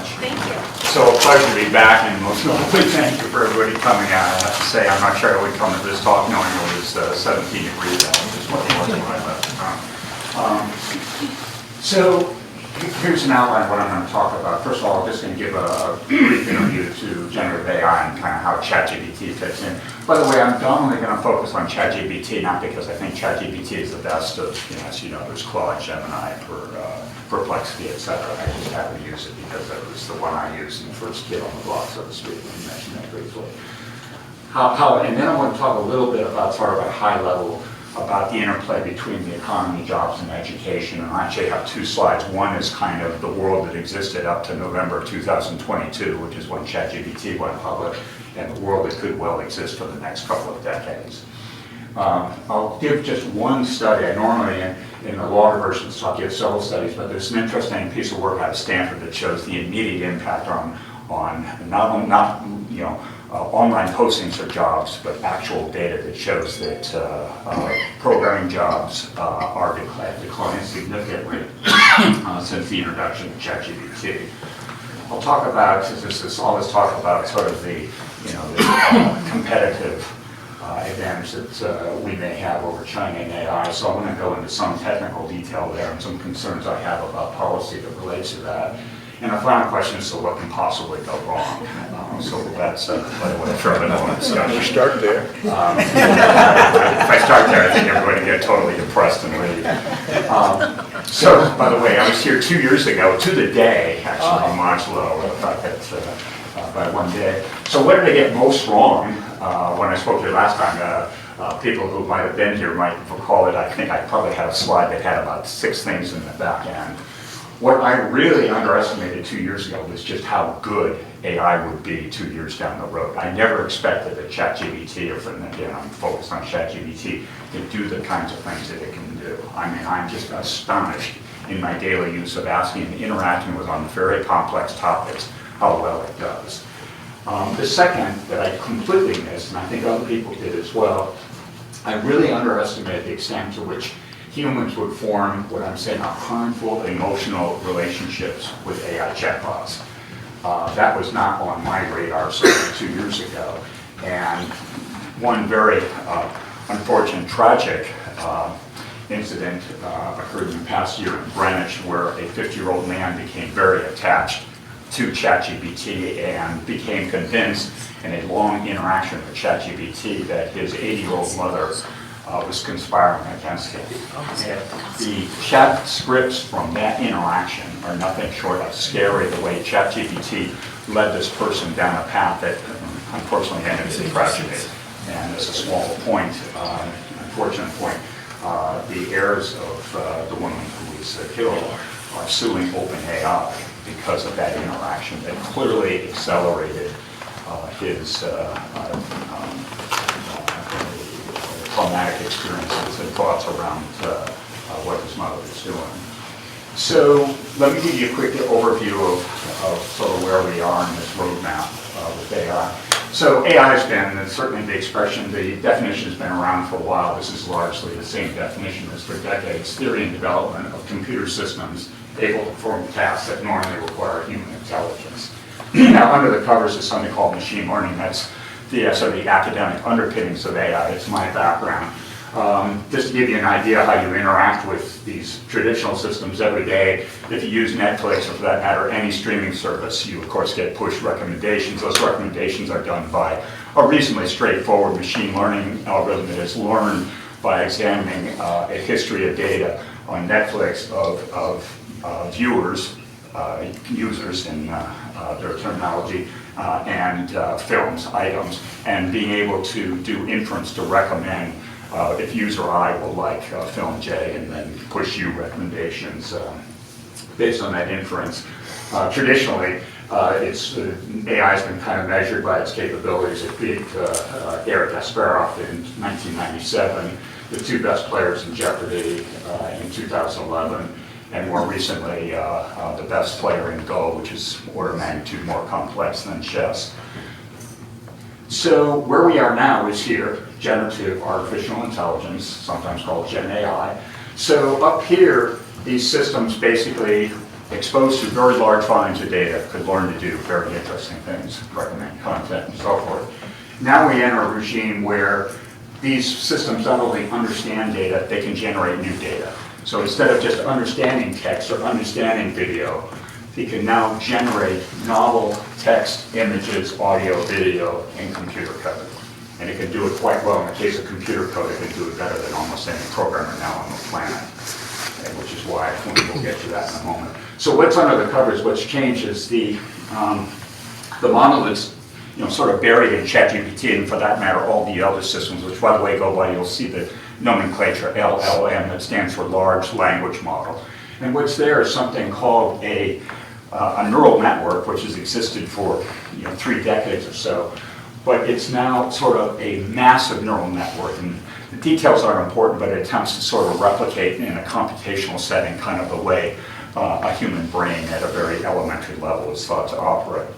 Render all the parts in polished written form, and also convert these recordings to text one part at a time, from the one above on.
much. Thank you. So a pleasure to be back, and most notably thank you for everybody coming out. I have to say, I'm not sure I would come to this talk knowing it was 17 degrees out, which is what it was when I left. So here's an outline of what I'm going to talk about. First of all, I'm just going to give a brief interview to generative AI and kind of how ChatGPT fits in. By the way, I'm dominantly going to focus on ChatGPT, not because I think ChatGPT is the best of, as you know, there's Claude, Gemini, Perplexity, etc. I just happen to use it because that was the one I used in the first kid on the block, so to speak, and mention that briefly. And then I want to talk a little bit about sort of at a high level about the interplay between the economy, jobs, and education. And I actually have two slides. One is kind of the world that existed up to November 2022, which is when ChatGPT went public, and the world that could well exist for the next couple of decades. I'll give just one study. I normally, in the longer versions, I'll give several studies, but there's an interesting piece of work out of Stanford that shows the immediate impact on not online postings for jobs, but actual data that shows that programming jobs have declined significantly since the introduction of ChatGPT. I'll talk about, since always talk about sort of the competitive advantage that we may have over China and AI. So I'm going to go into some technical detail there and some concerns I have about policy that relates to that. And the final question is, so what can possibly go wrong? So that's, by the way, for the moment discussion. You start there. If I start there, I think everybody will get totally depressed and leave. So, by the way, I was here 2 years ago, to the day, actually, on March low. I thought that by one day. So what did I get most wrong when I spoke to you last time? People who might have been here might recall it. I think I probably had a slide that had about 6 things in the back end. What I really underestimated 2 years ago was just how good AI would be 2 years down the road. I never expected that ChatGPT, again, I'm focused on ChatGPT, to do the kinds of things that it can do. I mean, I'm just astonished in my daily use of asking and interacting with on very complex topics how well it does. The second that I completely missed, and I think other people did as well, I really underestimated the extent to which humans would form what I'm saying are harmful emotional relationships with AI chatbots. That was not on my radar certainly 2 years ago. And one very unfortunate, tragic incident occurred in the past year in Greenwich, where a 50-year-old man became very attached to ChatGPT and became convinced in a long interaction with ChatGPT that his 80-year-old mother was conspiring against him. The chat scripts from that interaction are nothing short of scary, the way ChatGPT led this person down a path that unfortunately ended in tragedy. And as a small point, unfortunate point, the heirs of the woman who was killed are suing OpenAI because of that interaction that clearly accelerated his traumatic experiences and thoughts around what his mother was doing. So let me give you a quick overview of sort of where we are in this roadmap with AI. So AI has been, certainly the expression, the definition has been around for a while. This is largely the same definition as for decades: theory and development of computer systems able to perform tasks that normally require human intelligence. Now, under the covers is something called machine learning. That's the sort of the academic underpinnings of AI. It's my background. Just to give you an idea how you interact with these traditional systems every day, if you use Netflix, or for that matter, any streaming service, you of course get push recommendations. Those recommendations are done by a reasonably straightforward machine learning algorithm that is learned by examining a history of data on Netflix of viewers, users in their terminology, and films, items, and being able to do inference to recommend if user I will like film J, and then push you recommendations based on that inference. Traditionally, AI has been kind of measured by its capabilities. It beat Eric Kasparov in 1997, the two best players in Jeopardy in 2011, and more recently, the best player in Go, which is order of magnitude more complex than chess. So where we are now is here, generative artificial intelligence, sometimes called Gen AI. So up here, these systems basically exposed to very large volumes of data, could learn to do very interesting things, recommend content and so forth. Now we enter a regime where these systems not only understand data, they can generate new data. So instead of just understanding text or understanding video, it can now generate novel text, images, audio, video, and computer code. And it can do it quite well. In the case of computer code, it can do it better than almost any programmer now on the planet, which is why we'll get to that in a moment. So what's under the covers, what's changed is the model that's sort of buried in ChatGPT, and for that matter, all the other systems, which by the way go by, you'll see the nomenclature LLM, that stands for Large Language Model. And what's there is something called a neural network, which has existed for 3 decades or so, but it's now sort of a massive neural network, and the details aren't important, but it attempts to sort of replicate in a computational setting kind of the way a human brain at a very elementary level is thought to operate.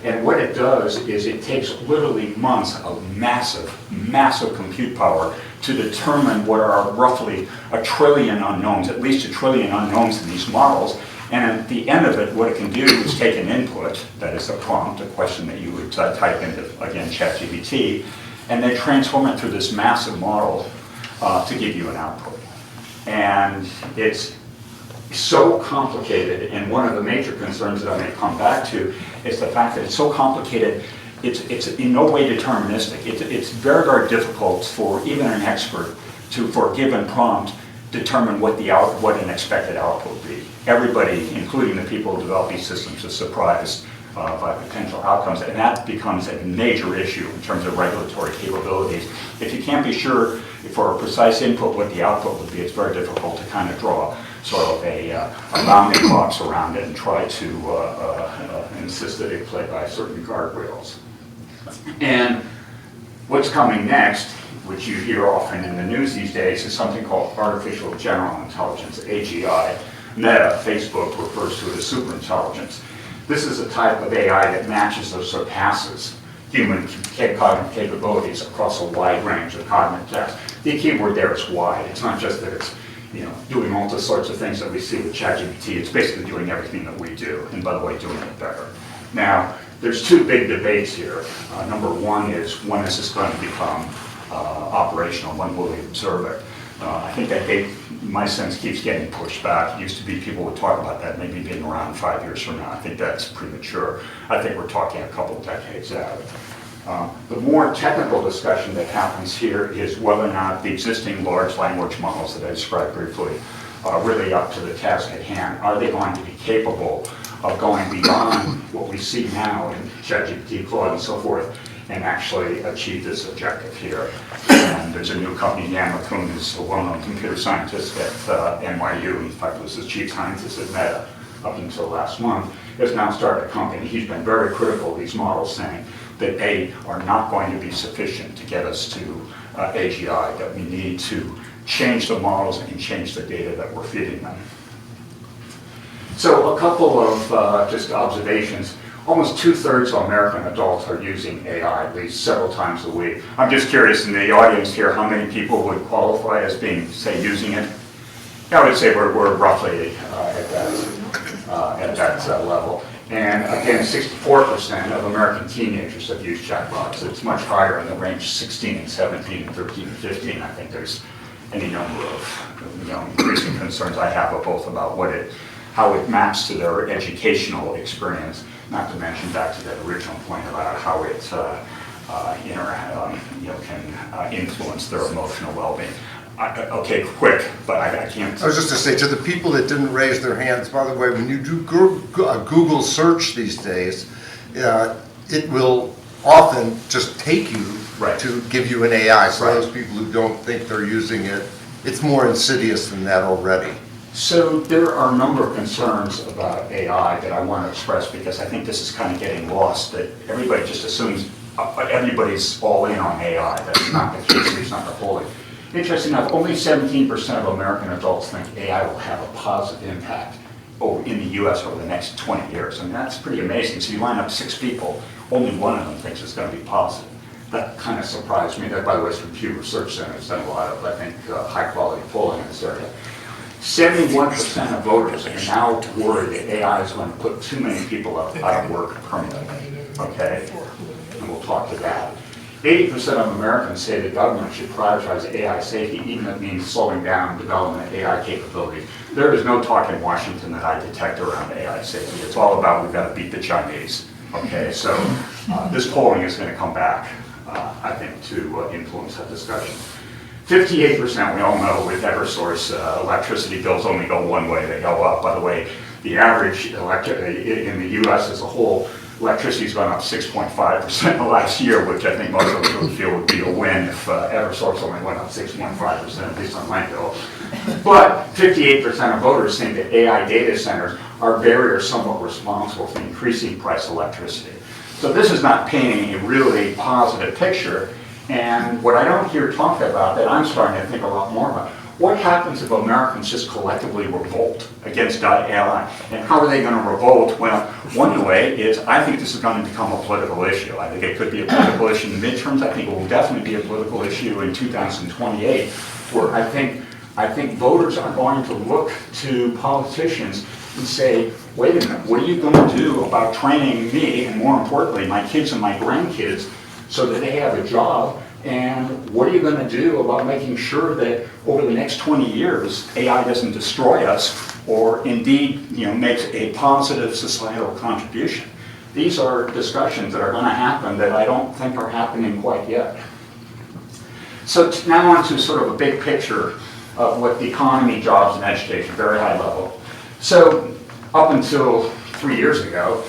And what it does is it takes literally months of massive, massive compute power to determine what are roughly 1 trillion unknowns, at least 1 trillion unknowns in these models. And at the end of it, what it can do is take an input, that is a prompt, a question that you would type into, again, ChatGPT, and then transform it through this massive model to give you an output. And it's so complicated, and one of the major concerns that I may come back to is the fact that it's so complicated, it's in no way deterministic. It's very, very difficult for even an expert to, for a given prompt, determine what an expected output would be. Everybody, including the people who develop these systems, is surprised by potential outcomes, and that becomes a major issue in terms of regulatory capabilities. If you can't be sure for a precise input what the output would be, it's very difficult to kind of draw sort of a bounding box around it and try to insist that it play by certain guardrails. And what's coming next, which you hear often in the news these days, is something called artificial general intelligence, AGI. Meta, Facebook, refers to it as superintelligence. This is a type of AI that matches or surpasses human cognitive capabilities across a wide range of cognitive tasks. The key word there is wide. It's not just that it's doing all the sorts of things that we see with ChatGPT. It's basically doing everything that we do, and by the way, doing it better. Now, there's 2 big debates here. Number one is, when is this going to become operational? When will we observe it? I think that date, in my sense, keeps getting pushed back. It used to be people would talk about that maybe being around 5 years from now. I think that's premature. I think we're talking a couple of decades out. The more technical discussion that happens here is whether or not the existing large language models that I described briefly are really up to the task at hand. Are they going to be capable of going beyond what we see now in ChatGPT, Claude, and so forth, and actually achieve this objective here? And there's a new company, Yan LeCun, who's a well-known computer scientist at NYU. In fact, was the chief scientist at Meta up until last month, has now started a company. He's been very critical of these models, saying that they are not going to be sufficient to get us to AGI, that we need to change the models and change the data that we're feeding them. So a couple of just observations. Almost 2/3 of American adults are using AI at least several times a week. I'm just curious in the audience here, how many people would qualify as being, say, using it? I would say we're roughly at that level. And again, 64% of American teenagers have used chatbots. It's much higher in the range 16 and 17 and 13 and 15. I think there's any number of increasing concerns I have both about how it maps to their educational experience, not to mention back to that original point about how it can influence their emotional well-being. Okay, quick, but I can't. I was just going to say, to the people that didn't raise their hands, by the way, when you do a Google search these days, it will often just take you to give you an AI. So those people who don't think they're using it, it's more insidious than that already. So there are a number of concerns about AI that I want to express, because I think this is kind of getting lost, that everybody just assumes everybody's all in on AI. That's not the case, it's not the whole thing. Interesting enough, only 17% of American adults think AI will have a positive impact in the US over the next 20 years. And that's pretty amazing. So you line up 6 people, only one of them thinks it's going to be positive. That kind of surprised me. That, by the way, is from Pew Research Center. It's done a lot of, I think, high quality polling in this area. 71% of voters are now worried that AI is going to put too many people out of work permanently, okay? And we'll talk to that. 80% of Americans say the government should prioritize AI safety, even if it means slowing down development of AI capabilities. There is no talk in Washington that I detect around AI safety. It's all about we've got to beat the Chinese, okay? So this polling is going to come back, I think, to influence that discussion. 58%, we all know, with EverSource, electricity bills only go one way, they go up. By the way, the average in the US as a whole, electricity's gone up 6.5% in the last year, which I think most of us would feel would be a win if EverSource only went up 6.5%, at least on my bill. But 58% of voters think that AI data centers are very or somewhat responsible for increasing price of electricity. So this is not painting a really positive picture. And what I don't hear talked about, that I'm starting to think a lot more about, what happens if Americans just collectively revolt against AI? And how are they going to revolt? Well, one way is I think this is going to become a political issue. I think it could be a political issue in the midterms. I think it will definitely be a political issue in 2028, where I think voters are going to look to politicians and say, wait a minute, what are you going to do about training me, and more importantly, my kids and my grandkids, so that they have a job? And what are you going to do about making sure that over the next 20 years, AI doesn't destroy us, or indeed, makes a positive societal contribution? These are discussions that are going to happen that I don't think are happening quite yet. So now on to sort of a big picture of what the economy, jobs, and education, very high level. So up until 3 years ago,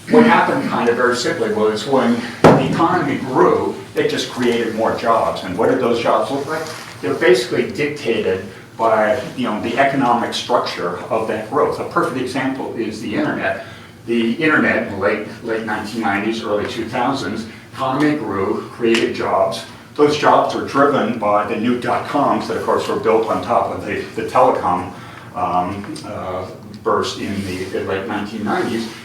what happened kind of very simply was when the economy grew, it just created more jobs. And what did those jobs look like? They were basically dictated by the economic structure of that growth. A perfect example is the internet. The internet in the late 1990s, early 2000s, economy grew, created jobs. Those jobs were driven by the new dot-coms that, of course, were built on top of the telecom burst in the late 1990s.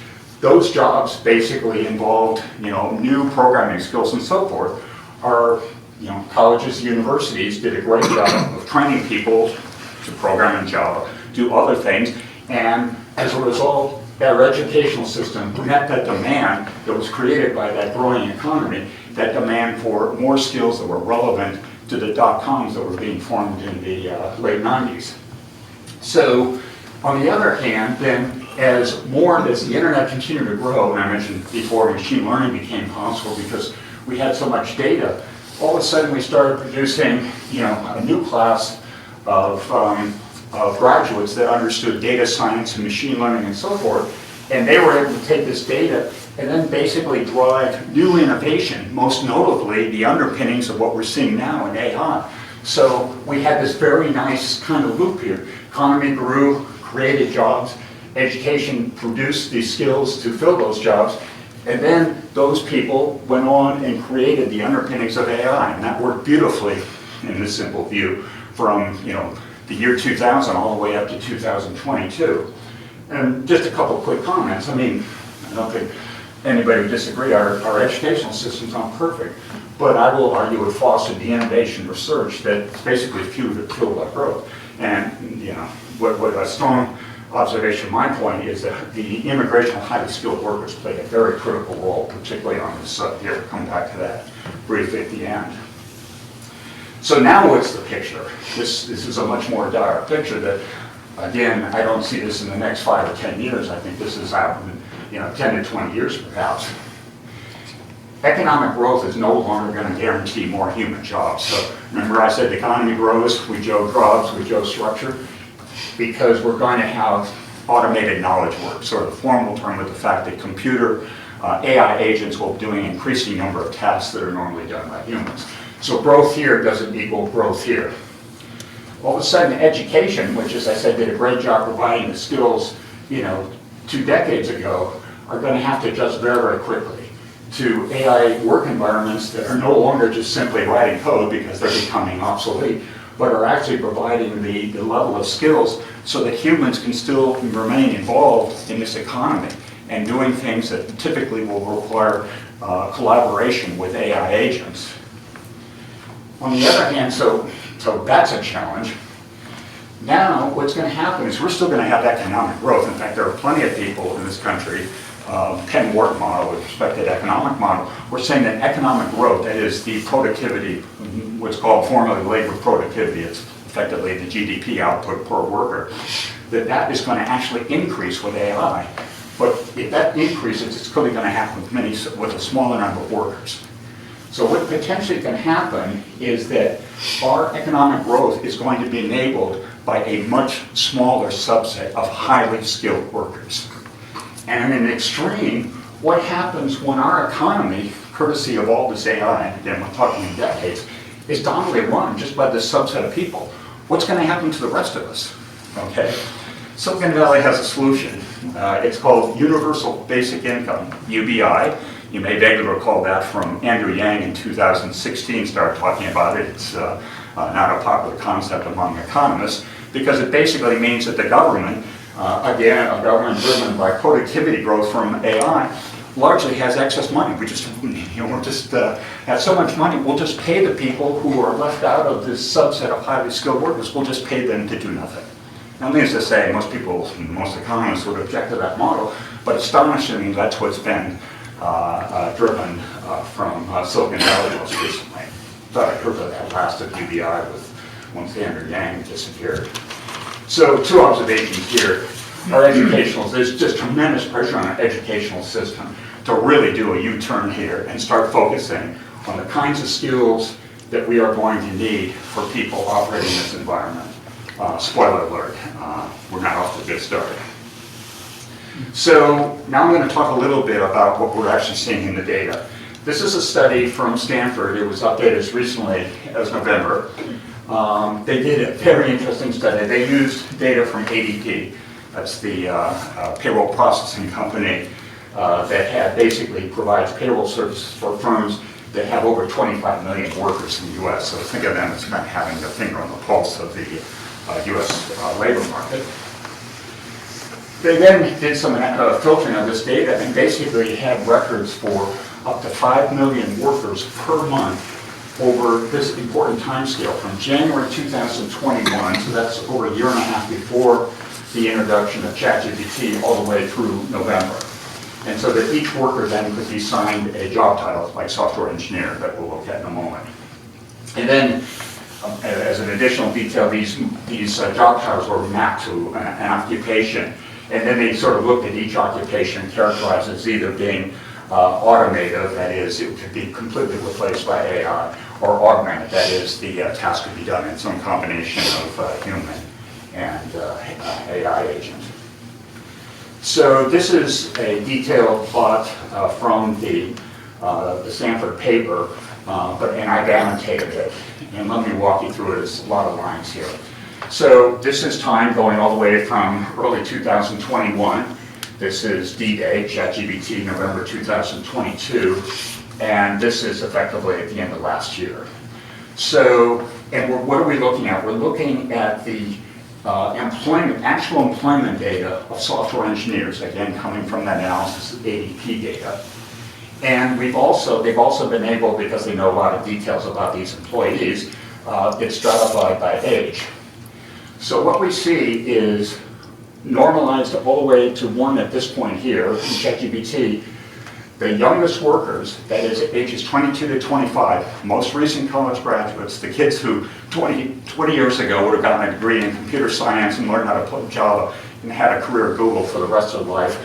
Those jobs basically involved, new programming skills and so forth. Our, colleges, universities did a great job of training people to program in Java, do other things, and as a result, our educational system met that demand that was created by that growing economy, that demand for more skills that were relevant to the dot-coms that were being formed in the late 90s. So, on the other hand, then, as the internet continued to grow, and I mentioned before machine learning became possible because we had so much data, all of a sudden we started producing, a new class of graduates that understood data science and machine learning and so forth, and they were able to take this data and then basically drive new innovation, most notably the underpinnings of what we're seeing now in AI. So we had this very nice kind of loop here. Economy grew, created jobs, education produced the skills to fill those jobs, and then those people went on and created the underpinnings of AI, and that worked beautifully in this simple view from the year 2000 all the way up to 2022. And just a couple quick comments. I mean, I don't think anybody would disagree. Our educational system's not perfect, but I will argue it fostered the innovation research that's basically fueled that growth. And what a strong observation, my point, is that the immigration of highly skilled workers played a very critical role, particularly on this here. We'll come back to that briefly at the end. So now what's the picture? This is a much more dire picture that, again, I don't see this in the next 5 or 10 years. I think this is out in 10 to 20 years perhaps. Economic growth is no longer going to guarantee more human jobs. So remember I said the economy grows, we grow jobs, we grow structure, because we're going to have automated knowledge work, sort of a formal term with the fact that computer AI agents will be doing an increasing number of tasks that are normally done by humans. So growth here doesn't equal growth here. All of a sudden education, which as I said did a great job providing the skills 2 decades ago, are going to have to adjust very, very quickly to AI work environments that are no longer just simply writing code because they're becoming obsolete, but are actually providing the level of skills so that humans can still remain involved in this economy and doing things that typically will require collaboration with AI agents. On the other hand, so that's a challenge. Now, what's going to happen is we're still going to have economic growth. In fact, there are plenty of people in this country, Penn Wharton model with respect to the economic model, we're saying that economic growth, that is the productivity, what's called formally labor productivity, it's effectively the GDP output per worker, that is going to actually increase with AI. But if that increases, it's clearly going to happen with a smaller number of workers. So what potentially can happen is that our economic growth is going to be enabled by a much smaller subset of highly skilled workers. And in an extreme, what happens when our economy, courtesy of all this AI, and again, we're talking in decades, is dominantly run just by this subset of people? What's going to happen to the rest of us? Okay? Silicon Valley has a solution. It's called Universal Basic Income, UBI. You may vaguely recall that from Andrew Yang in 2016, started talking about it. It's not a popular concept among economists, because it basically means that the government, again, a government driven by productivity growth from AI, largely has excess money. We just, have so much money, we'll just pay the people who are left out of this subset of highly skilled workers, we'll just pay them to do nothing. Now, needless to say, most people, most economists would object to that model, but astonishingly, that's what's been driven from Silicon Valley most recently. Thought I heard of that last of UBI once Andrew Yang disappeared. So, two observations here. There's just tremendous pressure on our educational system to really do a U-turn here and start focusing on the kinds of skills that we are going to need for people operating in this environment. Spoiler alert, we're not off to a good start. So now I'm going to talk a little bit about what we're actually seeing in the data. This is a study from Stanford. It was updated as recently as November. They did a very interesting study. They used data from ADP. That's the payroll processing company that basically provides payroll services for firms that have over 25 million workers in the U.S. So think of them as kind of having their finger on the pulse of the U.S. labor market. They then did some filtering of this data and basically had records for up to 5 million workers per month over this important time scale from January 2021, so that's over a year and a half before the introduction of ChatGPT, all the way through November. And so that each worker then could be assigned a job title, like software engineer, that we'll look at in a moment. And then, as an additional detail, these job titles were mapped to an occupation. And then they sort of looked at each occupation and characterized it as either being automated, that is, it could be completely replaced by AI, or augmented, that is, the task could be done in some combination of human and AI agent. So this is a detailed plot from the Stanford paper, and I've annotated it. And let me walk you through it. There's a lot of lines here. So this is time going all the way from early 2021. This is D-Day, ChatGPT, November 2022. And this is effectively at the end of last year. So, and what are we looking at? We're looking at the actual employment data of software engineers, again, coming from that analysis of ADP data. And they've also been able, because they know a lot of details about these employees, it's stratified by age. So what we see is normalized all the way to one at this point here in ChatGPT. The youngest workers, that is ages 22 to 25, most recent college graduates, the kids who 20 years ago would have gotten a degree in computer science and learned how to play Java and had a career at Google for the rest of their life,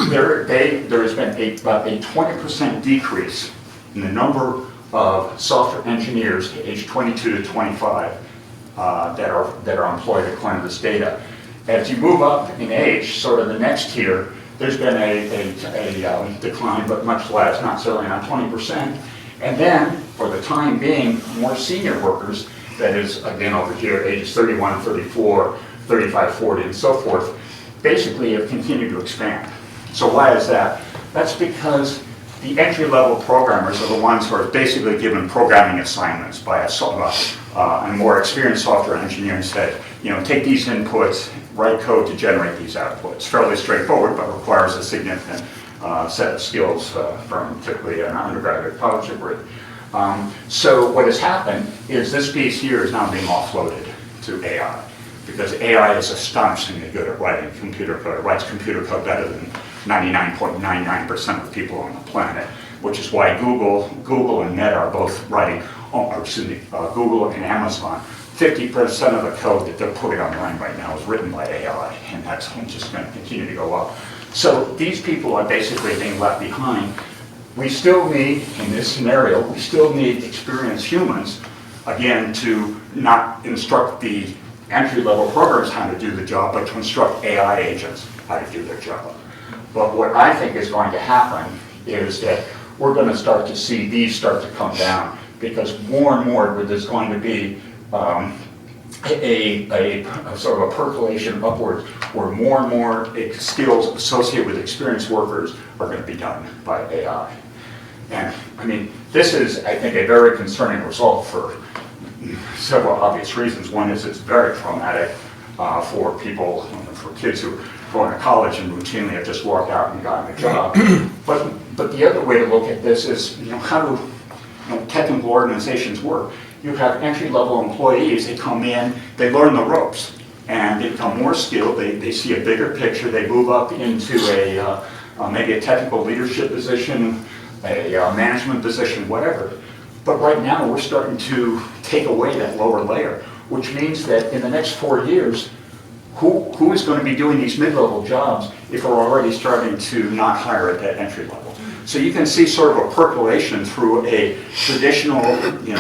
there has been about a 20% decrease in the number of software engineers age 22 to 25 that are employed according to this data. As you move up in age, sort of the next tier, there's been a decline, but much less, not certainly not 20%. And then, for the time being, more senior workers, that is, again, over here, ages 31, 34, 35, 40, and so forth, basically have continued to expand. So why is that? That's because the entry-level programmers are the ones who are basically given programming assignments by a more experienced software engineer and said, take these inputs, write code to generate these outputs. Fairly straightforward, but requires a significant set of skills from typically an undergraduate college degree. So what has happened is this piece here is now being offloaded to AI. because AI is astonishingly good at writing computer code. It writes computer code better than 99.99% of the people on the planet, which is why Google and Meta are both writing, Google and Amazon, 50% of the code that they're putting online right now is written by AI, and that's just going to continue to go up. So these people are basically being left behind. We still need, in this scenario, we still need experienced humans, again, to not instruct the entry-level programmers how to do the job, but to instruct AI agents how to do their job. But what I think is going to happen is that we're going to start to see these start to come down, because more and more there's going to be a sort of a percolation upwards, where more and more skills associated with experienced workers are going to be done by AI. And I mean, this is, I think, a very concerning result for several obvious reasons. One is it's very traumatic for people, for kids who go into college and routinely have just walked out and gotten a job. But the other way to look at this is, how do technical organizations work? You have entry-level employees, they come in, they learn the ropes, and they become more skilled, they see a bigger picture, they move up into maybe a technical leadership position, a management position, whatever. But right now we're starting to take away that lower layer, which means that in the next 4 years, who is going to be doing these mid-level jobs if we're already starting to not hire at that entry level? So you can see sort of a percolation through a traditional,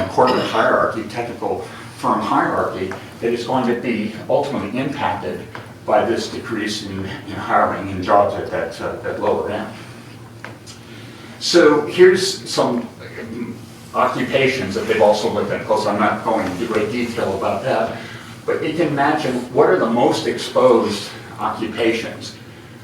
corporate hierarchy, technical firm hierarchy, that is going to be ultimately impacted by this decrease in hiring in jobs at that lower end. So here's some occupations that they've also looked at. Of course, I'm not going into great detail about that, but you can imagine what are the most exposed occupations.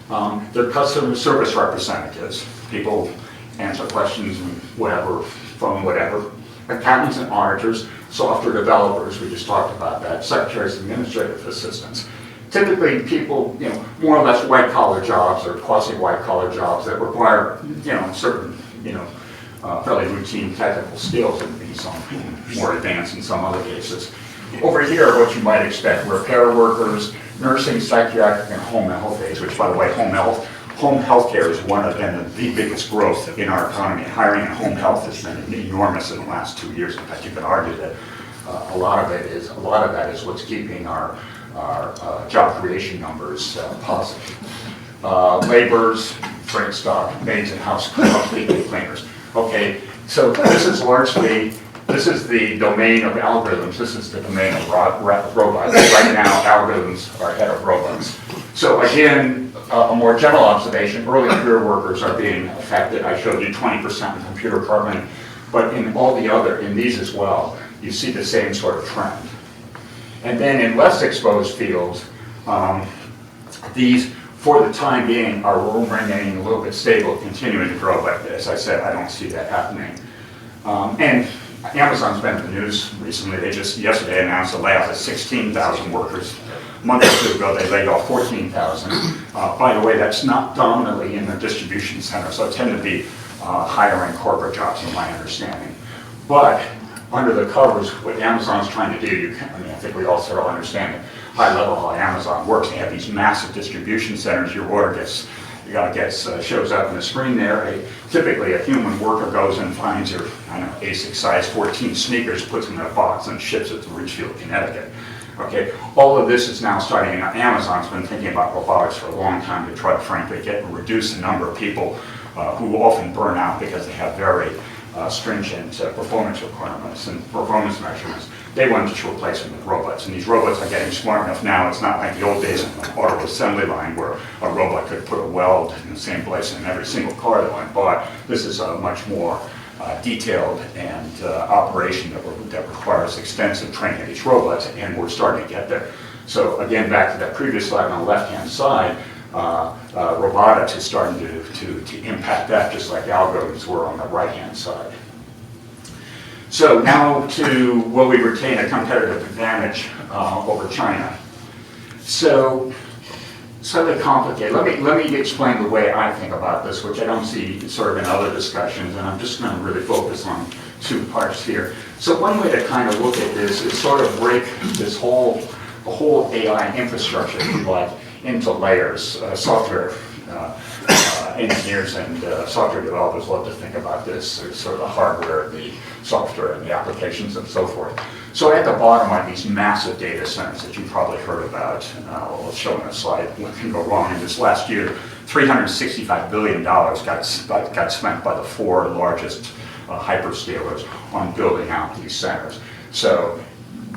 They're customer service representatives. People answer questions and whatever, phone, whatever. Accountants and auditors, software developers, we just talked about that, secretaries, administrative assistants. Typically people, more or less white-collar jobs or quasi-white-collar jobs that require, certain, fairly routine technical skills, and be some more advanced in some other cases. Over here are what you might expect: repair workers, nursing, psychiatric, and home health aides, which, by the way, home health care is one of the biggest growth in our economy. Hiring in home health has been enormous in the last 2 years. In fact, you can argue that a lot of that is what's keeping our job creation numbers positive. Laborers, freight stock, maids and housekeeping cleaners. Okay, so this is the domain of algorithms. This is the domain of robots. Right now, algorithms are ahead of robots. So again, a more general observation: early career workers are being affected. I showed you 20% in computer programming, but in these as well, you see the same sort of trend. And then in less exposed fields, these, for the time being, are remaining a little bit stable, continuing to grow, but as I said, I don't see that happening. And Amazon's been in the news recently. They just yesterday announced a layoff of 16,000 workers. A month or two ago, they laid off 14,000. By the way, that's not dominantly in the distribution center, so it tend to be higher-end corporate jobs, in my understanding. But under the covers, what Amazon's trying to do, I think we all sort of understand at high level how Amazon works. They have these massive distribution centers. Your order shows up on the screen there. Typically, a human worker goes and finds your, ASIC size 14 sneakers, puts them in a box, and ships it to Ridgefield, Connecticut. Okay, all of this is now starting. Amazon's been thinking about robotics for a long time to try to, frankly, reduce the number of people who often burn out because they have very stringent performance requirements and performance measurements. They wanted to replace them with robots, and these robots are getting smart enough now. It's not like the old days on the auto assembly line where a robot could put a weld in the same place in every single car that went by. This is a much more detailed and operation that requires extensive training of these robots, and we're starting to get there. So again, back to that previous slide on the left-hand side, robotics is starting to impact that, just like algorithms were on the right-hand side. So now to will we retain a competitive advantage over China? So slightly complicated. Let me explain the way I think about this, which I don't see sort of in other discussions, and I'm just going to really focus on two parts here. So one way to kind of look at this is sort of break this whole the whole AI infrastructure, if you like, into layers. Software engineers and software developers love to think about this. There's sort of the hardware, the software, and the applications and so forth. So at the bottom are these massive data centers that you've probably heard about. I'll show in a slide what can go wrong. In this last year, $365 billion got spent by the 4 largest hyperscalers on building out these centers. So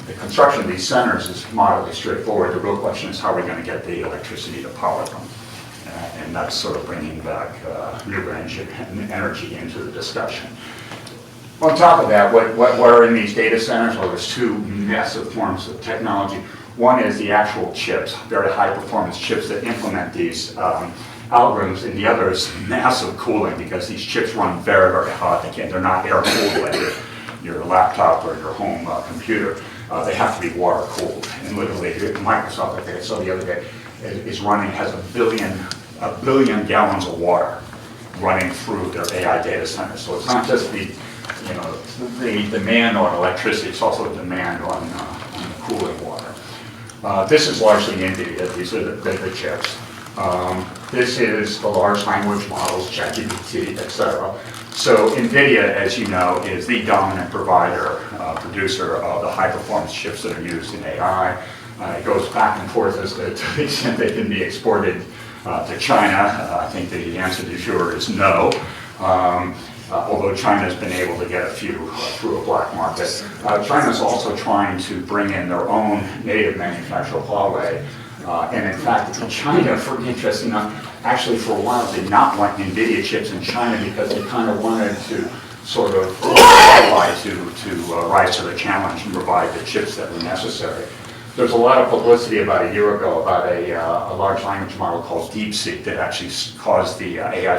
the construction of these centers is moderately straightforward. The real question is how are we going to get the electricity to power them? And that's sort of bringing back new energy into the discussion. On top of that, what are in these data centers? Well, there's 2 massive forms of technology. One is the actual chips, very high performance chips that implement these algorithms, and the other is massive cooling because these chips run very, very hot. They're not air cooled like your laptop or your home computer. They have to be water cooled. And literally, Microsoft, I think I saw the other day, has a billion gallons of water running through their AI data centers. So it's not just the demand on electricity, it's also a demand on the cooling water. This is largely NVIDIA. These are the chips. This is the large language models, ChatGPT, etc. So NVIDIA, as you know, is the dominant producer of the high-performance chips that are used in AI. It goes back and forth as to the extent they can be exported to China. I think the answer to sure is no. Although China's been able to get a few through a black market. China's also trying to bring in their own native manufacturer, Huawei. And in fact, China, interesting enough, actually for a while did not want NVIDIA chips in China because they kind of wanted to sort of rise to the challenge and provide the chips that were necessary. There's a lot of publicity about a year ago about a large language model called DeepSeek that actually caused the AI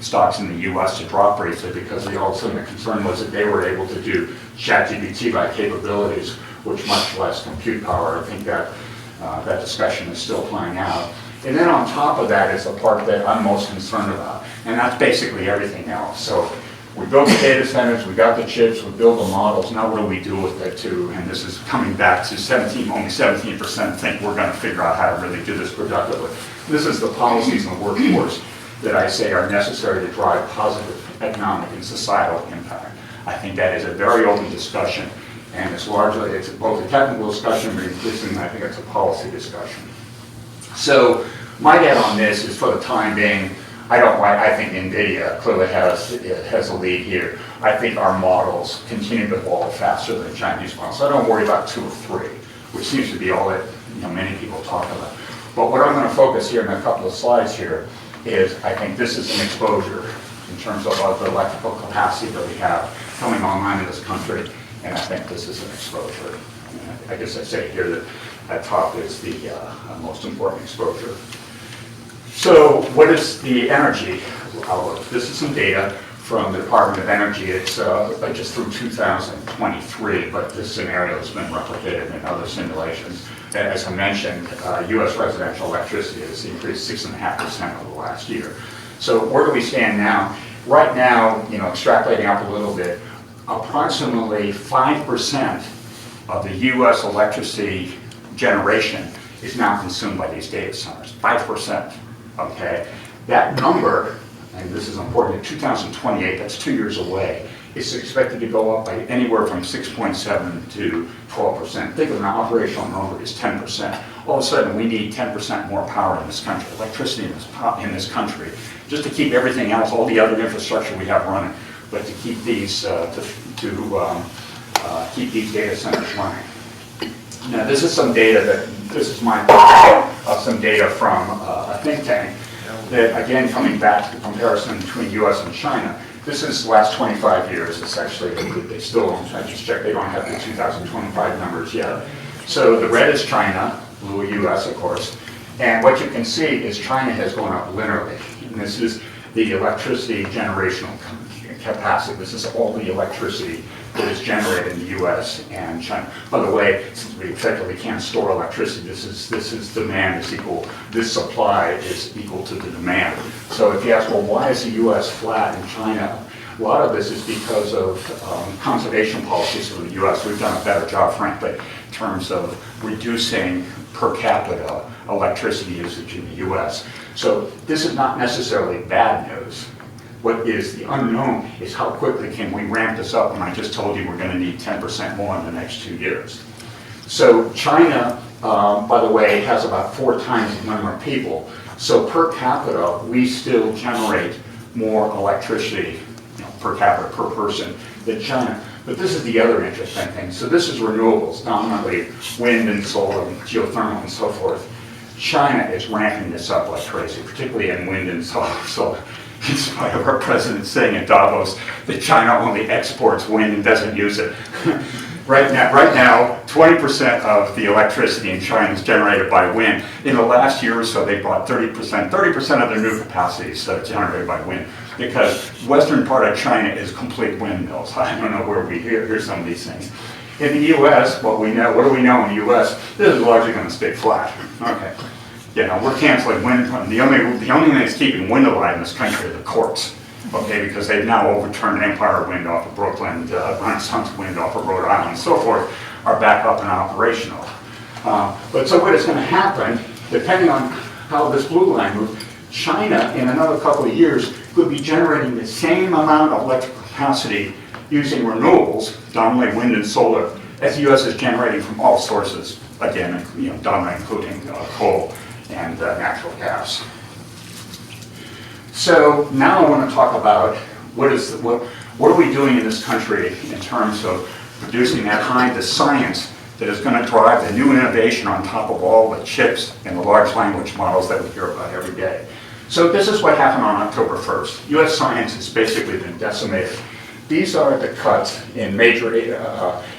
stocks in the US to drop briefly because all of a sudden the concern was that they were able to do ChatGPT-like capabilities with much less compute power. I think that discussion is still playing out. And then on top of that is the part that I'm most concerned about, and that's basically everything else. So we built the data centers, we got the chips, we built the models, now what do we do with it too? And this is coming back to only 17% think we're going to figure out how to really do this productively. This is the policies and workforce that I say are necessary to drive positive economic and societal impact. I think that is a very open discussion, and it's both a technical discussion, but increasingly I think it's a policy discussion. So my get on this is, for the time being, I think NVIDIA clearly has a lead here. I think our models continue to evolve faster than Chinese models. So I don't worry about 2 or 3, which seems to be all that many people talk about. But what I'm going to focus here in a couple of slides here is I think this is an exposure in terms of the electrical capacity that we have coming online in this country, and I think this is an exposure. And I guess I say here that at top is the most important exposure. So what is the energy outlook? This is some data from the Department of Energy. It's just through 2023, but this scenario has been replicated in other simulations. And as I mentioned, U.S. residential electricity has increased 6.5% over the last year. So where do we stand now? Right now, extrapolating up a little bit, approximately 5% of the U.S. electricity generation is now consumed by these data centers. 5%. Okay, that number, and this is important, in 2028, that's 2 years away, is expected to go up by anywhere from 6.7 to 12%. Think of an operational number as 10%. All of a sudden, we need 10% more power in this country, electricity in this country, just to keep everything else, all the other infrastructure we have running, but to keep these keep these data centers running. Now, this is some data this is my some data from a think tank that, again, coming back to the comparison between US and China. This is the last 25 years. It's actually, they still don't, I just checked, they don't have the 2025 numbers yet. So the red is China, blue US, of course. And what you can see is China has gone up linearly. And this is the electricity generational capacity. This is all the electricity that is generated in the U.S. and China. By the way, since we effectively can't store electricity, this is demand is equal, this supply is equal to the demand. So if you ask, well, why is the U.S. flat and China A lot of this is because of conservation policies in the US. We've done a better job, frankly, in terms of reducing per capita electricity usage in the US. So this is not necessarily bad news. What is the unknown is how quickly can we ramp this up, and I just told you we're going to need 10% more in the next 2 years. So China, by the way, has about 4 times the number of people. So per capita, we still generate more electricity, per capita, per person than China. But this is the other interesting thing. So this is renewables, dominantly wind and solar, and geothermal and so forth. China is ramping this up like crazy, particularly in wind and solar. So in spite of our president saying at Davos that China only exports wind and doesn't use it. Right now, 20% of the electricity in China is generated by wind. In the last year or so, they bought 30% of their new capacity is generated by wind, because the western part of China is complete windmills. I don't know where we hear some of these things. In the U.S., what do we know in the U.S.? This is largely going to stay flat. Okay, we're canceling wind. The only thing that's keeping wind alive in this country are the courts. Okay, because they've now overturned Empire Wind off of Brooklyn, Renaissance Wind off of Rhode Island, and so forth, are back up and operational. But so what is going to happen, depending on how this blue line moves, China in another couple of years could be generating the same amount of electrical capacity using renewables, dominantly wind and solar, as the U.S. is generating from all sources, again, dominantly including coal and natural gas. So now I want to talk about what are we doing in this country in terms of producing that kind of science that is going to drive the new innovation on top of all the chips and the large language models that we hear about every day. So this is what happened on October 1st. U.S. science has basically been decimated. These are the cuts in major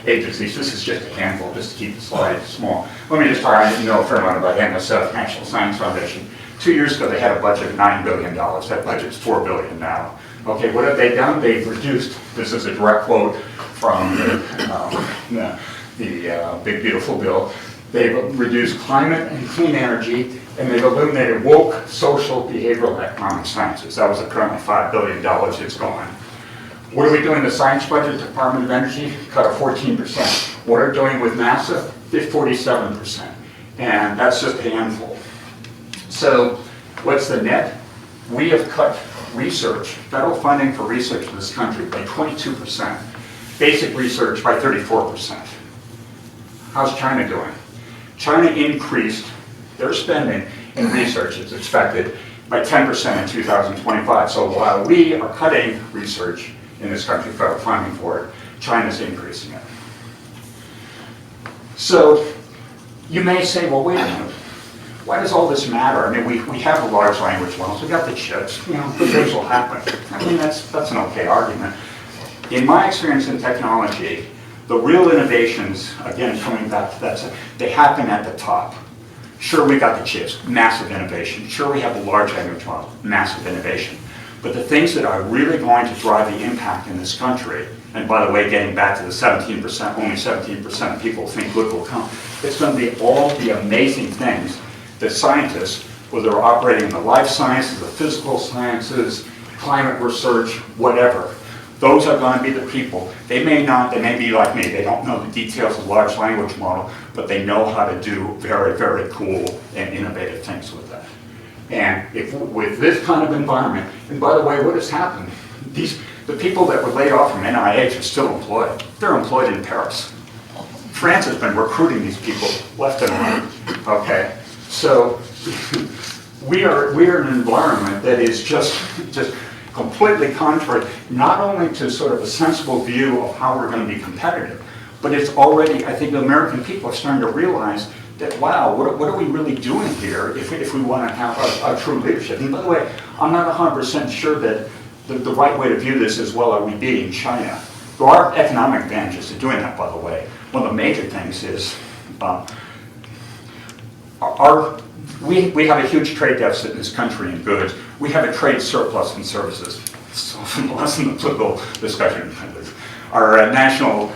agencies. This is just a handful, just to keep the slide small. Let me just talk, I didn't know a fair amount about NSF, National Science Foundation. 2 years ago, they had a budget of $9 billion. That budget's $4 billion now. Okay, what have they done? They've reduced, this is a direct quote from the Big Beautiful Bill. They've reduced climate and clean energy, and they've eliminated woke, social, behavioral, economic sciences. That was currently $5 billion, it's gone. What are we doing in the science budget, Department of Energy? Cut of 14%. What are we doing with NASA? 47%. And that's just a handful. So what's the net? We have cut research, federal funding for research in this country by 22%, basic research by 34%. How's China doing? China increased their spending in research, it's expected, by 10% in 2025. So while we are cutting research in this country, federal funding for it, China's increasing it. So you may say, well, wait a minute. Why does all this matter? I mean, we have the large language models, we got the chips, good things will happen. I mean, that's an okay argument. In my experience in technology, the real innovations, again, coming back to that, they happen at the top. Sure, we got the chips, massive innovation. Sure, we have the large language model, massive innovation. But the things that are really going to drive the impact in this country, and by the way, getting back to the 17%, only 17% of people think good will come, it's going to be all the amazing things that scientists, whether they're operating in the life sciences, the physical sciences, climate research, whatever, those are going to be the people. They may be like me, they don't know the details of large language model, but they know how to do very, very cool and innovative things with that. And with this kind of environment, and by the way, what has happened? The people that were laid off from NIH are still employed. They're employed in Paris. France has been recruiting these people left and right. Okay, so we are in an environment that is just completely contrary, not only to sort of a sensible view of how we're going to be competitive, but it's already, I think the American people are starting to realize that, wow, what are we really doing here if we want to have a true leadership? And by the way, I'm not 100% sure that the right way to view this is, well, are we beating China? There are economic advantages to doing that, by the way. One of the major things is we have a huge trade deficit in this country in goods. We have a trade surplus in services. So less than a political discussion. Our national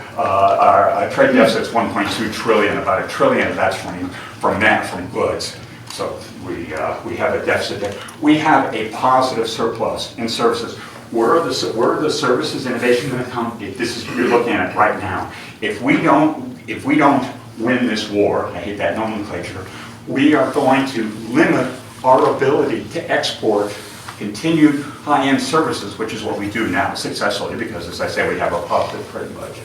trade deficit is 1.2 trillion. About $1 trillion of that's from goods. So we have a deficit there. We have a positive surplus in services. where are the services innovation going to come? This is, you're looking at it right now. If we don't win this war, I hate that nomenclature, we are going to limit our ability to export continued high-end services, which is what we do now successfully, because as I say, we have a positive trade budget,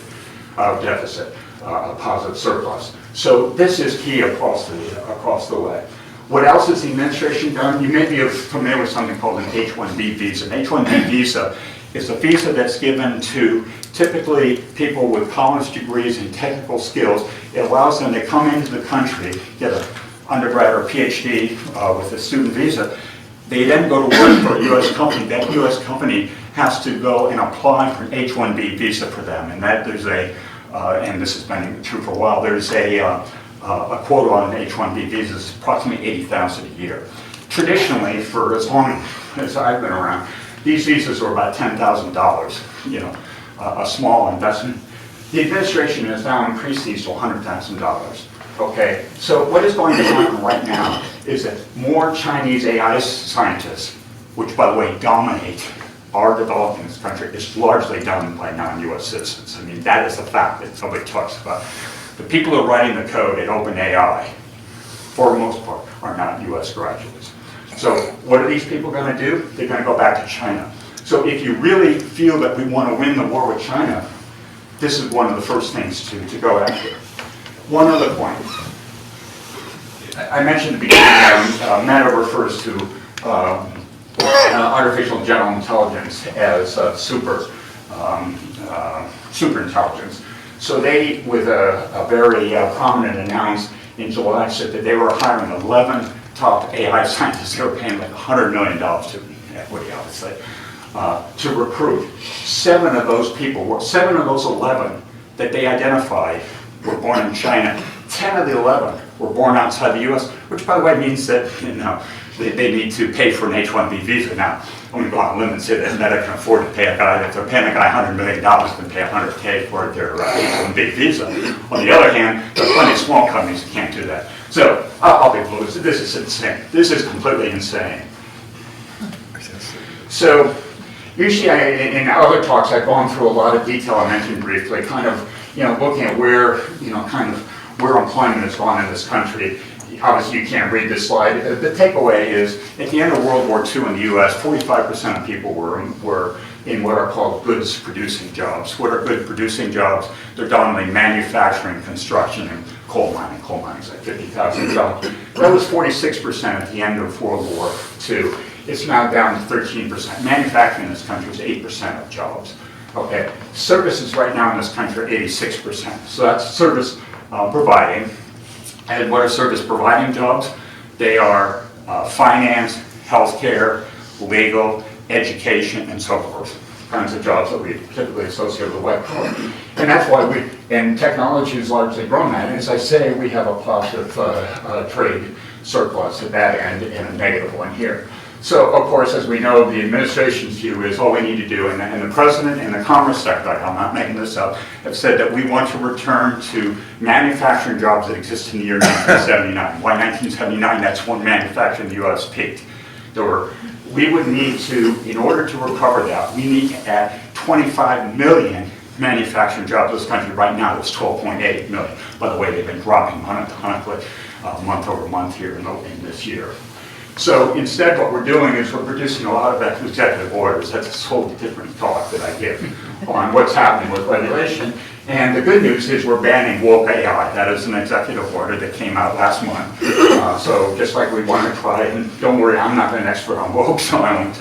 deficit, a positive surplus. So this is key across the way. What else has the administration done? You may be familiar with something called an H-1B visa. An H-1B visa is a visa that's given to typically people with college degrees and technical skills. It allows them to come into the country, get an undergrad or a Ph.D. With a student visa. They then go to work for a U.S. company. That U.S. company has to go and apply for an H-1B visa for them. And that there's and this has been true for a while, there's a quota on an H-1B visa is approximately 80,000 a year. Traditionally, for as long as I've been around, these visas were about $10,000, you know, a small investment. The administration has now increased these to $100,000. Okay, so what is going to happen right now is that more Chinese AI scientists, which by the way dominate our development in this country, is largely done by non-US citizens. I mean, that is a fact that nobody talks about. The people who are writing the code at OpenAI, for the most part, are not US graduates. So what are these people going to do? They're going to go back to China. So if you really feel that we want to win the war with China, this is one of the first things to go after. One other point. I mentioned at the beginning, Meta refers to artificial general intelligence as super intelligence. So they, with a very prominent announce in July, said that they were hiring 11 top AI scientists. They were paying like $100 million to equity, obviously, to recruit. 7 of those 11 that they identified were born in China. 10 of the 11 were born outside the U.S., which, by the way, means that they need to pay for an H-1B visa. Now, I'm going to go out on a limb and say that Meta can afford to pay a guy, if they're paying a guy $100 million, can pay $100K for their H-1B visa. On the other hand, there are plenty of small companies that can't do that. So, I'll be blue. This is insane. This is completely insane. So, usually in other talks, I've gone through a lot of detail. I mentioned briefly, kind of, looking at where, where employment has gone in this country. Obviously, you can't read this slide. The takeaway is, at the end of World War II in the U.S., 45% of people were in what are called goods-producing jobs. What are good-producing jobs? They're dominantly manufacturing, construction, and coal mining. Coal mining is like 50,000 jobs. That was 46% at the end of World War II. It's now down to 13%. Manufacturing in this country is 8% of jobs. Okay, services right now in this country are 86%. So that's service providing. And what are service providing jobs? They are finance, healthcare, legal, education, and so forth. Kinds of jobs that we typically associate with white collar. And that's why and technology has largely grown that. And as I say, we have a positive trade surplus at that end and a negative one here. So, of course, as we know, the administration's view is all we need to do, and the president and the Commerce Secretary, I'm not making this up, have said that we want to return to manufacturing jobs that exist in the year 1979. Why 1979? That's when manufacturing in the U.S. peaked. We would need to, in order to recover that, we need to add 25 million manufacturing jobs in this country. Right now, it's 12.8 million. By the way, they've been dropping monotonically month over month here in this year. So instead what we're doing is we're producing a lot of executive orders. That's a totally different talk that I give on what's happening with regulation. And the good news is we're banning woke AI. That is an executive order that came out last month. So just like we want to try, and don't worry, I'm not an expert on woke, so I won't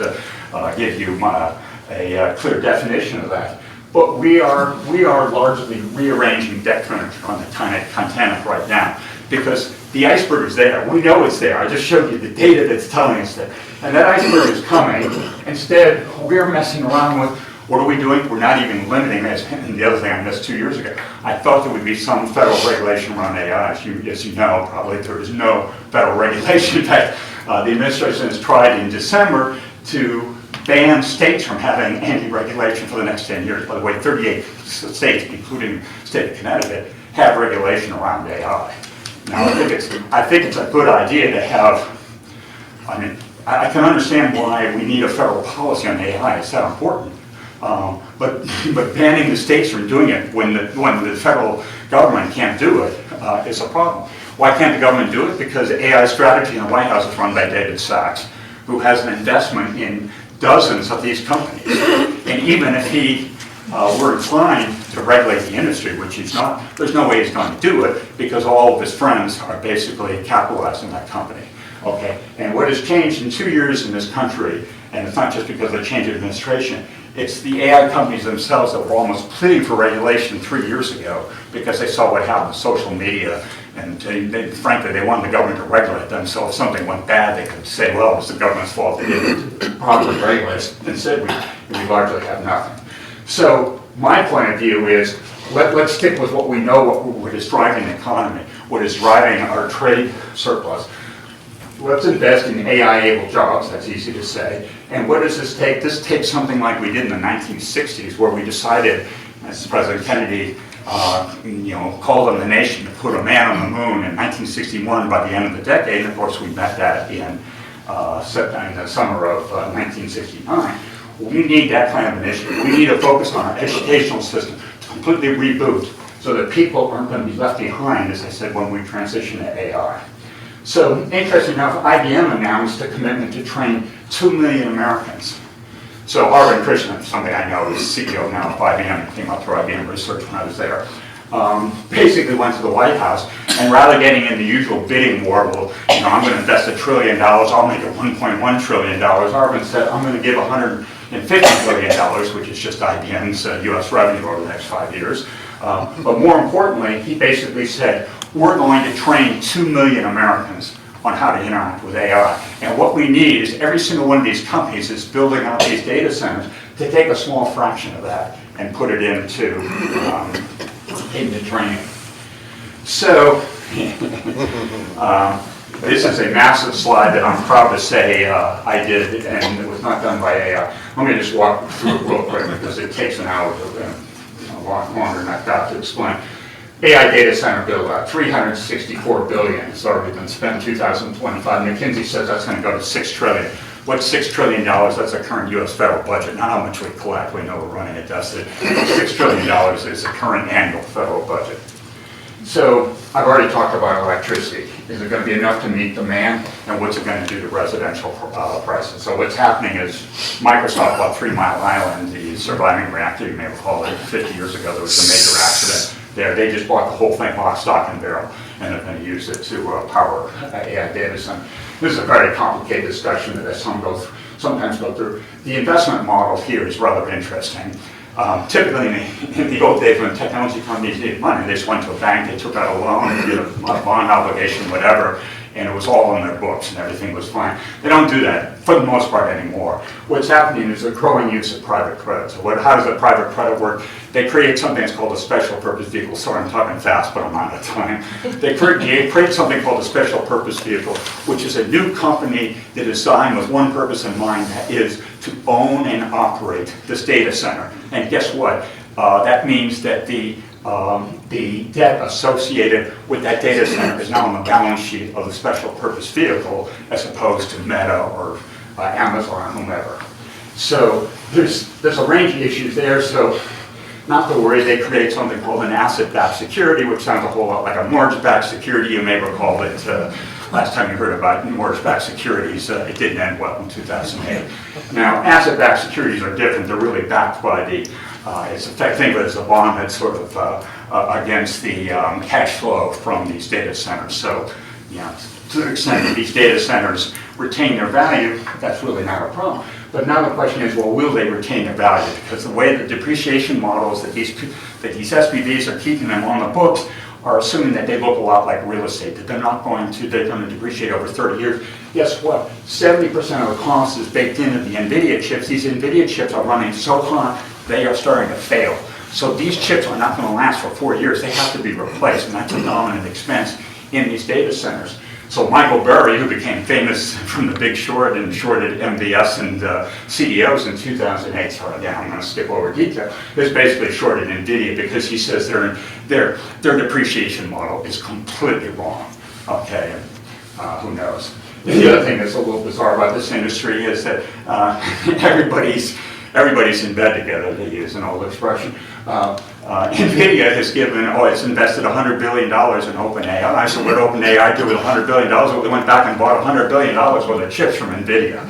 give you a clear definition of that. But we are largely rearranging debt furniture on the Titanic right now, because the iceberg is there. We know it's there. I just showed you the data that's telling us that. And that iceberg is coming. Instead, we're messing around with, what are we doing? We're not even limiting it. And the other thing I missed 2 years ago, I thought there would be some federal regulation around AI. As you know, probably there is no federal regulation. In fact, the administration has tried in December to ban states from having any regulation for the next 10 years. By the way, 38 states, including the state of Connecticut, have regulation around AI. Now, I think it's a good idea to have, I can understand why we need a federal policy on AI. It's that important. But banning the states from doing it when the federal government can't do it is a problem. Why can't the government do it? Because AI strategy in the White House is run by David Sachs, who has an investment in dozens of these companies. And even if he were inclined to regulate the industry, which he's not, there's no way he's going to do it because all of his friends are basically capitalizing that company. Okay, and what has changed in 2 years in this country, and it's not just because of the change of administration, it's the AI companies themselves that were almost pleading for regulation 3 years ago because they saw what happened with social media, and frankly, they wanted the government to regulate them, so if something went bad, they could say, well, it was the government's fault, they didn't properly regulate it. Instead, we largely have nothing. So my point of view is, let's stick with what we know, what is driving the economy, what is driving our trade surplus. Let's invest in AI-able jobs, that's easy to say. And what does this take? This takes something like we did in the 1960s, where we decided, as President Kennedy called on the nation to put a man on the moon in 1961 by the end of the decade. And of course, we met that in the summer of 1969. We need that kind of initiative. We need to focus on our educational system to completely reboot so that people aren't going to be left behind, as I said, when we transition to AI. So, interesting enough, IBM announced a commitment to train 2 million Americans. So Arvind Krishnan, somebody I know, is CEO now of IBM, came up through IBM research when I was there, basically went to the White House, and rather getting in the usual bidding war, well, I'm going to invest $1 trillion, I'll make it $1.1 trillion, Arvind said, I'm going to give $150 billion, which is just IBM's US revenue over the next 5 years. But more importantly, he basically said, we're going to train 2 million Americans on how to interact with AI. And what we need is every single one of these companies is building out these data centers to take a small fraction of that and put it into training. So, this is a massive slide that I'm proud to say I did, and it was not done by AI. Let me just walk through it real quick because it takes an hour to, a lot longer than I've got to explain. AI data center build out, $364 billion has already been spent in 2025. McKinsey says that's going to go to $6 trillion. What's $6 trillion? That's the current U.S. federal budget, not how much we collect. We know we're running a deficit. $6 trillion is the current annual federal budget. So I've already talked about electricity. Is it going to be enough to meet demand? And what's it going to do to residential prices? So what's happening is Microsoft bought 3 Mile Island, the surviving reactor, you may recall it, 50 years ago there was a major accident there. They just bought the whole thing, lock, stock, and barrel, and they're going to use it to power AI data center. This is a very complicated discussion that I sometimes go through. The investment model here is rather interesting. Typically in the old days when technology companies needed money, they just went to a bank, they took out a loan, they did a bond obligation, whatever, and it was all on their books and everything was fine. They don't do that for the most part anymore. What's happening is a growing use of private credit. So how does a private credit work? They create something that's called a special purpose vehicle. Sorry, I'm talking fast, but I'm out of time. They create something called a special purpose vehicle, which is a new company that is designed with one purpose in mind, that is to own and operate this data center. And guess what? That means that the debt associated with that data center is now on the balance sheet of the special purpose vehicle as opposed to Meta or Amazon or whomever. So there's a range of issues there. So not to worry, they create something called an asset-backed security, which sounds a whole lot like a mortgage-backed security. You may recall that last time you heard about mortgage-backed securities, it didn't end well in 2008. Now, asset-backed securities are different. They're really backed by the think of it as a bond that's sort of against the cash flow from these data centers. So, to the extent that these data centers retain their value, that's really not a problem. But now the question is, well, will they retain their value? Because the way the depreciation models that these SPVs are keeping them on the books are assuming that they look a lot like real estate, that they're going to depreciate over 30 years. Guess what? 70% of the cost is baked into the NVIDIA chips. These NVIDIA chips are running so hot, they are starting to fail. So these chips are not going to last for 4 years. They have to be replaced, and that's a dominant expense in these data centers. So Michael Burry, who became famous from The Big Short and shorted MBS and CDOs in 2008, sorry, again, I'm going to skip over detail, has basically shorted NVIDIA because he says their depreciation model is completely wrong. Okay, who knows? The other thing that's a little bizarre about this industry is that everybody's in bed together, to use an old expression. NVIDIA has it's invested $100 billion in OpenAI. So what did OpenAI do with $100 billion? Well, they went back and bought $100 billion worth of chips from NVIDIA.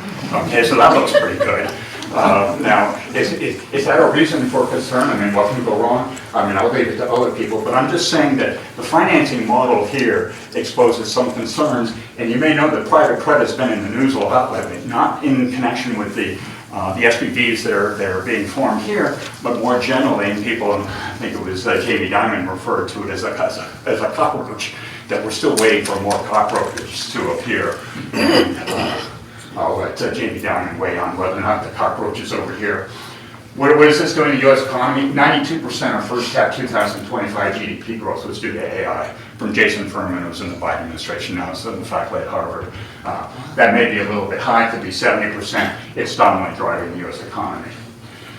Okay, so that looks pretty good. Now, is that a reason for concern? I mean, what can go wrong? I mean, I'll leave it to other people, but I'm just saying that the financing model here exposes some concerns, and you may know that private credit's been in the news a lot lately, not in connection with the SPVs that are being formed here, but more generally, and people, I think it was Jamie Dimon referred to it as a cockroach, that we're still waiting for more cockroaches to appear. And, I'll let Jamie Dimon weigh on whether or not the cockroach is over here. What is this doing to the U.S. economy? 92% of first half 2025 GDP growth was due to AI, from Jason Furman, who was in the Biden administration, now is in the faculty at Harvard. That may be a little bit high, could be 70%. It's dominantly driving the U.S. economy.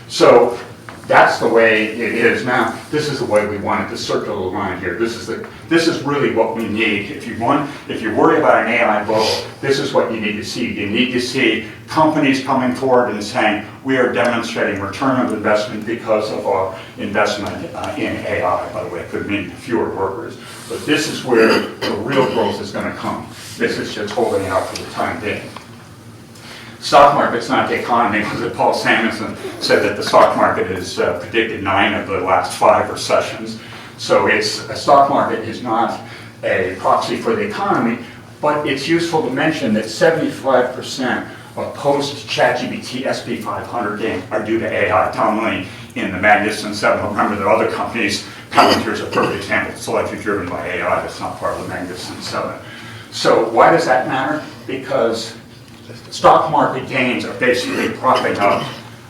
So that's the way it is now. This is the way we want it, the circular line here. This is really what we need. If you're worried about an AI bubble, this is what you need to see. You need to see companies coming forward and saying, we are demonstrating return of investment because of our investment in AI. By the way, it could mean fewer workers. But this is where the real growth is going to come. This is just holding out for the time being. Stock market's not the economy, because Paul Samuelson said that the stock market has predicted 9 of the last 5 recessions. So a stock market is not a proxy for the economy, but it's useful to mention that 75% of post-ChatGPT SP 500 gains are due to AI, dominantly in the Magnificent Seven. Remember, there are other companies. Palantir is a perfect example. It's largely driven by AI. That's not part of the Magnificent Seven. So why does that matter? Because stock market gains are basically propping up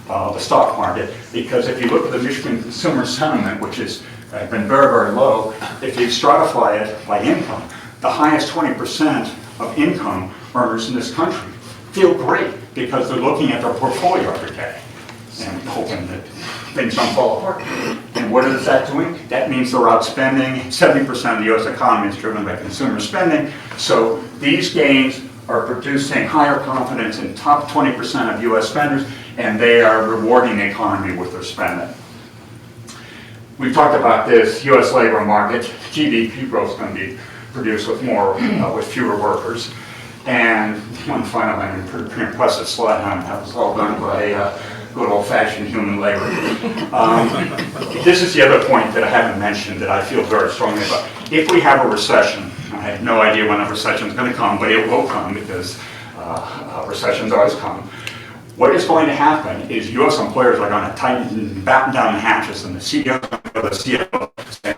the stock market, because if you look at the Michigan consumer sentiment, which has been very, very low, if you stratify it by income, the highest 20% of income earners in this country feel great because they're looking at their portfolio every day and hoping that things don't fall apart. And what is that doing? That means they're outspending. 70% of the U.S. economy is driven by consumer spending. So these gains are producing higher confidence in top 20% of U.S. spenders, and they are rewarding the economy with their spending. We've talked about this U.S. labor market. GDP growth is going to be produced with fewer workers. And one final and pretty impressive slide on that was all done by good old-fashioned human labor. This is the other point that I haven't mentioned that I feel very strongly about. If we have a recession, I have no idea when a recession is going to come, but it will come because recessions always come. What is going to happen is U.S. employers are going to batten down the hatches, and the CEO is going to go to the CFO and say,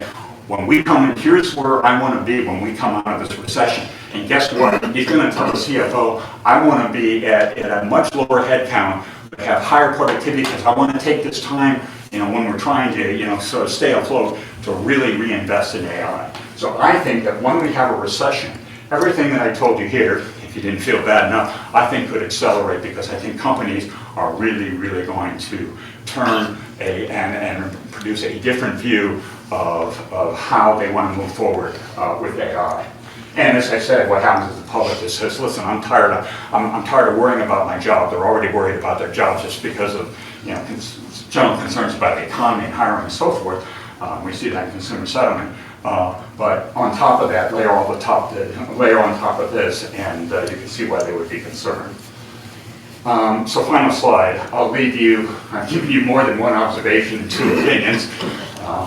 when we come in, here's where I want to be when we come out of this recession. And guess what? He's going to tell the CFO, I want to be at a much lower head count, but have higher productivity, because I want to take this time, when we're trying to, sort of stay afloat, to really reinvest in AI. So I think that when we have a recession, everything that I told you here, if you didn't feel bad enough, I think could accelerate, because I think companies are really, really going to turn and produce a different view of how they want to move forward with AI. And as I said, what happens is the public just says, listen, I'm tired of worrying about my job. They're already worried about their jobs just because of general concerns about the economy and hiring and so forth. We see that in consumer sentiment. But on top of that, layer on top of this, and you can see why they would be concerned. So final slide. I've given you more than one observation and 2 opinions.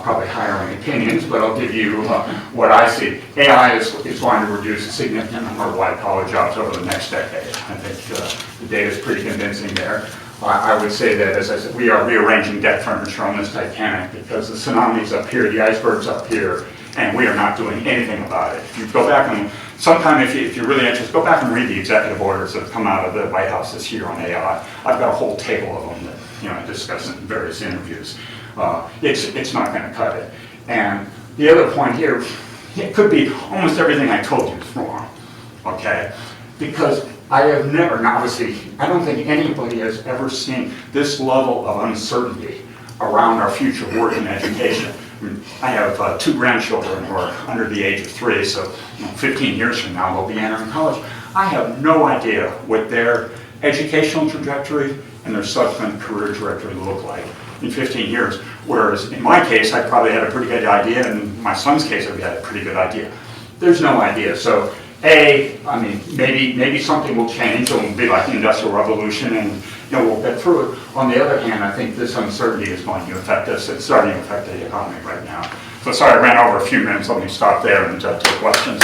Probably hiring opinions, but I'll give you what I see. AI is going to reduce a significant number of white-collar jobs over the next decade. I think the data is pretty convincing there. I would say that, as I said, we are rearranging deck furniture on this Titanic, because the tsunami's up here, the iceberg's up here, and we are not doing anything about it. If you go back and sometime, if you're really interested, go back and read the executive orders that have come out of the White House this year on AI. I've got a whole table of them that I discuss in various interviews. It's not going to cut it. And the other point here, it could be almost everything I told you is wrong, okay? Because I have never, now obviously, I don't think anybody has ever seen this level of uncertainty around our future work and education. I have 2 grandchildren who are under the age of 3, so 15 years from now they'll be entering college. I have no idea what their educational trajectory and their subsequent career trajectory look like in 15 years. Whereas in my case, I probably had a pretty good idea, and in my son's case, I had a pretty good idea. There's no idea. So, I mean, maybe something will change. It will be like the Industrial Revolution, and we'll get through it. On the other hand, I think this uncertainty is going to affect us. It's starting to affect the economy right now. So sorry, I ran over a few minutes. Let me stop there and take questions.